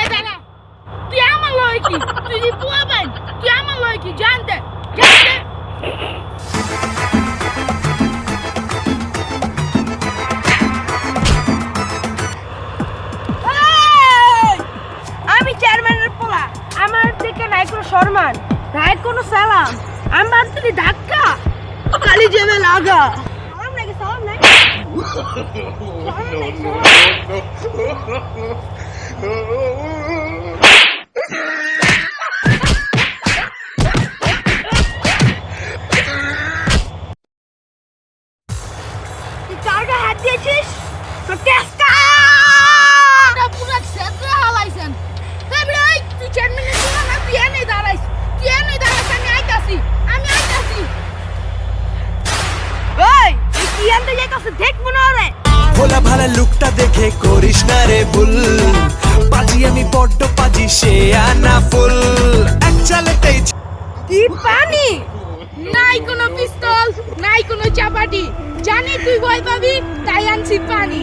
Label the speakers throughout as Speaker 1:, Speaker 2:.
Speaker 1: এই দাঁড়া, তুই আমার লয় কি? তুই যে পোয়া বাইন, তুই আমার লয় কি? জানতে জানতে আমি চেয়ারম্যানের পোলা, আমার থেকে নাই কোনো সম্মান, নাই কোনো সালাম। আমার তুই ধাক্কা কালি যাবে লাগা। সালাম নাকি সালাম নাই? তুই চারটা হাত দিয়েছিস তো টেস্কা পুরো সেন্টার হালাইছেন। তুই চেয়ারম্যানের পোলা না, তুই এনে দাঁড়াইস, তুই এনে দাঁড়াইস। আমি আইতাছি। ওই তুই কি আনতে যাইতাছিস? দেখবো না রে।
Speaker 2: ভোলা ভালা লুকটা দেখে করিস না রে ভুল, পাজি আমি বড্ড পাজি সে আনা ফুল এক চালেতেই।
Speaker 1: কি পানি? নাই কোনো পিস্তল, নাই কোনো চাপাটি। জানি তুই ভয় পাবি, তাই আনছি পানি।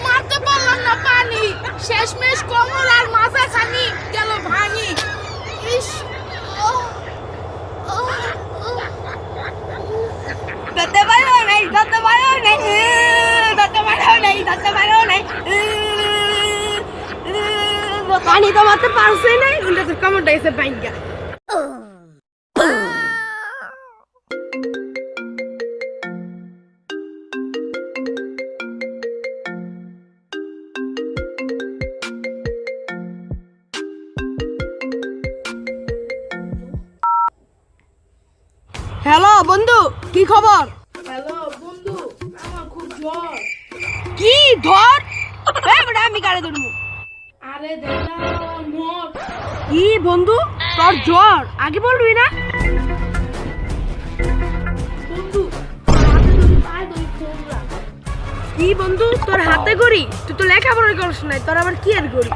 Speaker 1: মারতে পারলাম না পানি, শেষমেশ কোমর আর মাথা খানি গেল ভাঙি। ইস, ধরতে পারো নাই, ধরতে পারো নাই, ধরতে পারো নাই, ধরতে পারো নাই। পানি তো মারতে পারছে নাই, উল্টা তোর কামড়টা এসে ভাঙ্গা। হ্যালো বন্ধু, কি খবর? হ্যালো বন্ধু, আমার খুব জ্বর। কি ধর? আমি গাড়ি ধরবো। আরে দাদা মোর। কি বন্ধু, তোর জ্বর? আগে বলবি না বন্ধু। কি বন্ধু, তোর হাতে গড়ি? তুই তো লেখাপড়া করিস নাই, তোর আবার কি আর গড়ি?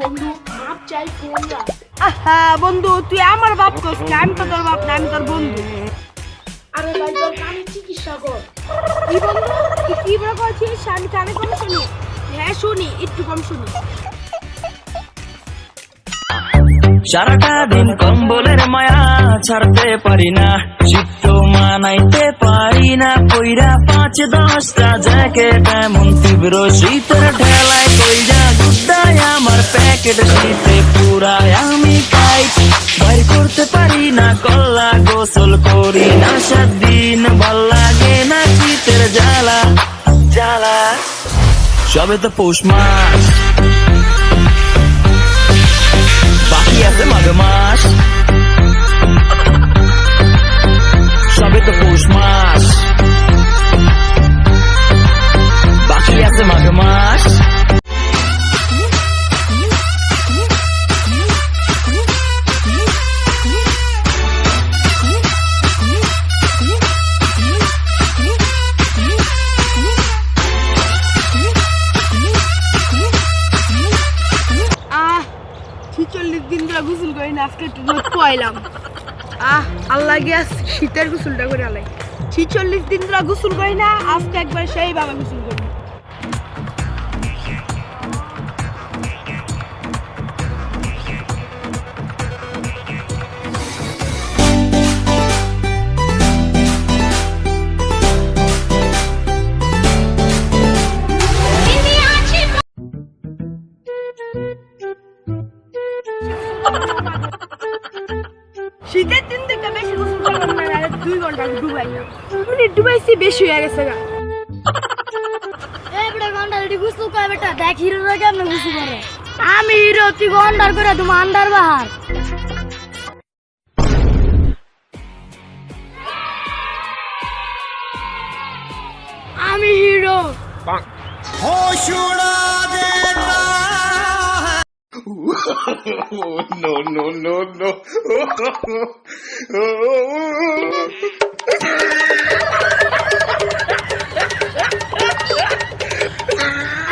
Speaker 1: বন্ধু মাপ চাই ফোনরা। আহা বন্ধু, তুই আমার বাপ কস না, আমি তো তোর বাপ না, আমি তোর বন্ধু। আরে ভাই তোর কানে চিকিৎসা কর। কি বন্ধু, তুই কি বলে করছিস? আমি কানে কম শুনি। হ্যাঁ শুনি, একটু কম শুনি।
Speaker 3: সারাটা দিন কম্বলের মায়া ছাড়তে পারি না, শীত মানাইতে পারি না, কইরা ৫-১০টা জ্যাকেট এমন তীব্র শীতের ঠেলায় কইরা গুড্ডায় আমার প্যাকেট শীতে পুরায় আমি কাইট বাইর করতে পারি না, কল্লা গোসল করি না ৭ দিন, ভাল লাগে না শীতের জ্বালা জ্বালা। সবে তো পৌষ মাস, বাকি আছে মাঘ মাস, সবে তো পৌষ মাস, বাকি আছে মাঘ মাস।
Speaker 1: দিন ধরে গোসল করি না, আজকে একটু রোদ পাইলাম। আল্লাহ গিয়া শীতের গোসলটা করে আলাই। ৪৬ দিন ধরে গোসল করি না, আজকে একবার সেই ভাবে গোসল করি। শীতের দিন থেকে বেশি গোসল করলাম না, আর 2 ঘন্টা ডুবাইলাম। মানে ডুবাইছি বেশি হয়ে গেছে গা। এই বেটা ঘন্টা রেডি গোসল করে বেটা, দেখ হিরোরা কেমন গোসল করে। আমি হিরো, তুই গন্ডার করে তুমি আন্ডার বাহার। আমি hero.
Speaker 4: No, no, no, no.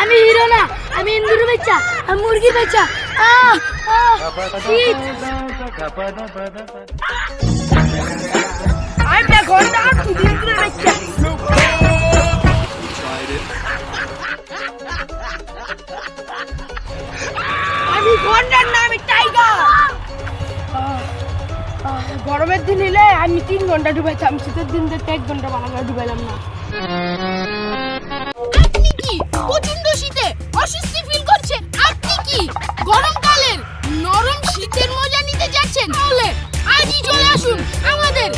Speaker 1: আমি হিরো না, আমি ইন্দুর বাচ্চা, আমি মুরগি বাচ্চা। আরে ঘন্টা তুই ইন্দুর বাচ্চা। আমি ঘন্টার না, আমি টাইগার। গরমের দিন এলে আমি 3 ঘন্টা ডুবাইতাম, শীতের দিন দেখতে 1 ঘন্টা ভালো করে ডুবাইলাম না।
Speaker 5: আপনি কি প্রচন্ড শীতে অস্বস্তি ফিল করছেন? আপনি কি গরমকালের নরম শীতের মজা নিতে যাচ্ছেন? তাহলে আজই চলে আসুন আমাদের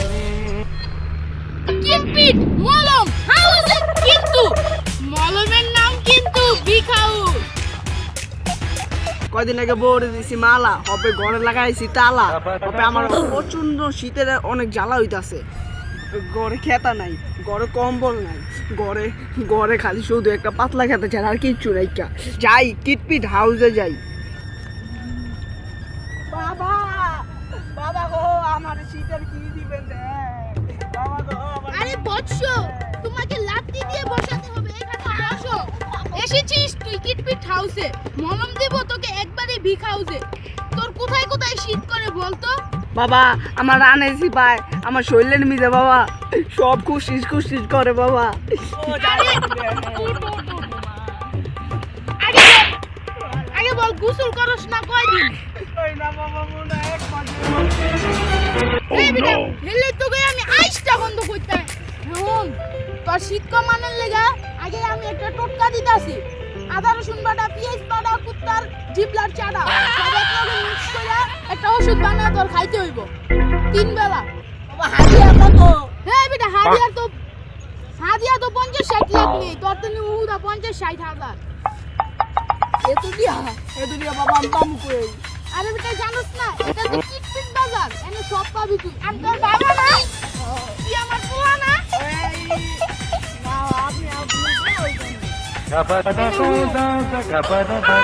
Speaker 5: কিটপিট মলম হাউসে। কিন্তু মলমের নাম কিন্তু বিগ হাউস।
Speaker 6: কয়দিন আগে বউরে দিছি মালা, হবে ঘরে লাগাইছি তালা, হবে আমার প্রচন্ড শীতের অনেক জ্বালা হইতাছে। ঘরে খেতা নাই, ঘরে কম্বল নাই, ঘরে ঘরে খালি শুধু একটা পাতলা খেতে চাই আর কিচ্ছু নাই। যাই কিটপিট হাউসে যাই। বাবা বাবা গো, আমার শীতের কি দিবেন বাবা গো।
Speaker 5: আরে বৎস, তোমাকে লাত্তি দিয়ে বসাতে হবে। এখানে বসো। এসেছিস তুই কিটপিট হাউসে, মলম দেব তোকে একবারে বিগ হাউসে। তোর কোথায় কোথায় শীত করে বলতো?
Speaker 6: বাবা আমার রানেছি পায়, আমার শরীরের মিজে বাবা সব খুশিস খুশিস করে বাবা।
Speaker 5: আগে বল গোসল করস না কয়দিন? হেলে তোকে আমি আইসটা বন্ধ করতে। এখন তোর শীত কমানোর লেগা আগে আমি একটা টোটকা দিতাছি। আদা রসুন বাটা, পেঁয়াজ বাটা, কুত্তার জিবলার চাটা সব একলগে মিক্স করে একটা ওষুধ বানায় তোর খাইতে হইব 3 বেলা।
Speaker 6: হাজিয়া কত?
Speaker 5: হ্যাঁ বেটা, হাদিয়া তো 50-60 লাখ নেই, তোর তো উহুদা 50-60 হাজার।
Speaker 6: এত দিয়া বাবা আমি পামু কই?
Speaker 5: আরে বেটা জানোস না, এটা তো কিটপিট বাজার, এনে সব পাবি তুই। আমি তোর বাবা না, তুই আমার পোলা না।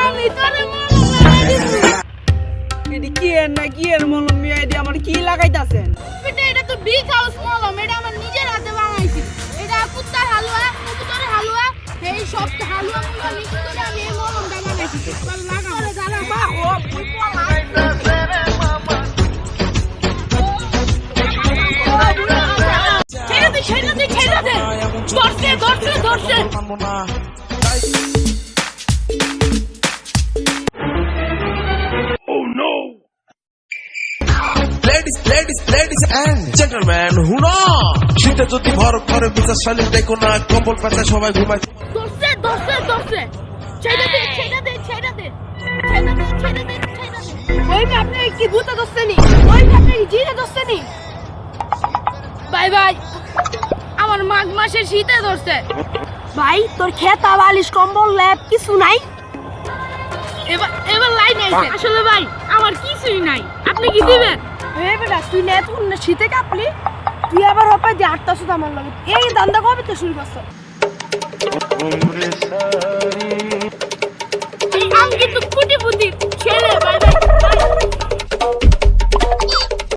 Speaker 5: আমি তোরে মলম লাগাই দিছি।
Speaker 6: এটি কি এর না কি এর মলম মিয়া, এটি আমার কি লাগাইতাছেন?
Speaker 5: বেটা এটা তো বিগ হাউস মলম, এটা আমার নিজের হাতে বানাইছি। এটা কুত্তার হালুয়া, কবুতরের হালুয়া, এই সব হালুয়া গুলো মিক্স করে আমি এই মলমটা বানাইছি। তোর লাগাবো জানা মা ও তুই পোলা। ছেড়ে দে ধরছে।
Speaker 2: Ladies and gentlemen, হুনা শীতে যদি ভর করে বুঝা শালিক দেখো না, কম্বল পাতা সবাই ঘুমায়।
Speaker 5: ধরছে। ছেড়ে দে।
Speaker 1: ওই মে আপনি কি ভূত দছছেনি? ওই মে আপনি কি জিনে দছছেনি?
Speaker 5: ভাই আমার মাঘ মাসের শীতে ধরছে।
Speaker 1: ভাই তোর খেতা বালিশ কম্বল ল্যাব কিছু নাই?
Speaker 5: এবার লাইন আইছে। আসলে ভাই আমার কিছুই নাই, আপনি কি দিবেন?
Speaker 1: এ বেটা তুই না এত না শীতে কাঁপলি, তুই আবার হবে যে 8টা আমার লাগে এই দান্দা কবে তো শুরু করছ?
Speaker 5: আমি কিন্তু কোটিপতি ছেলে ভাই।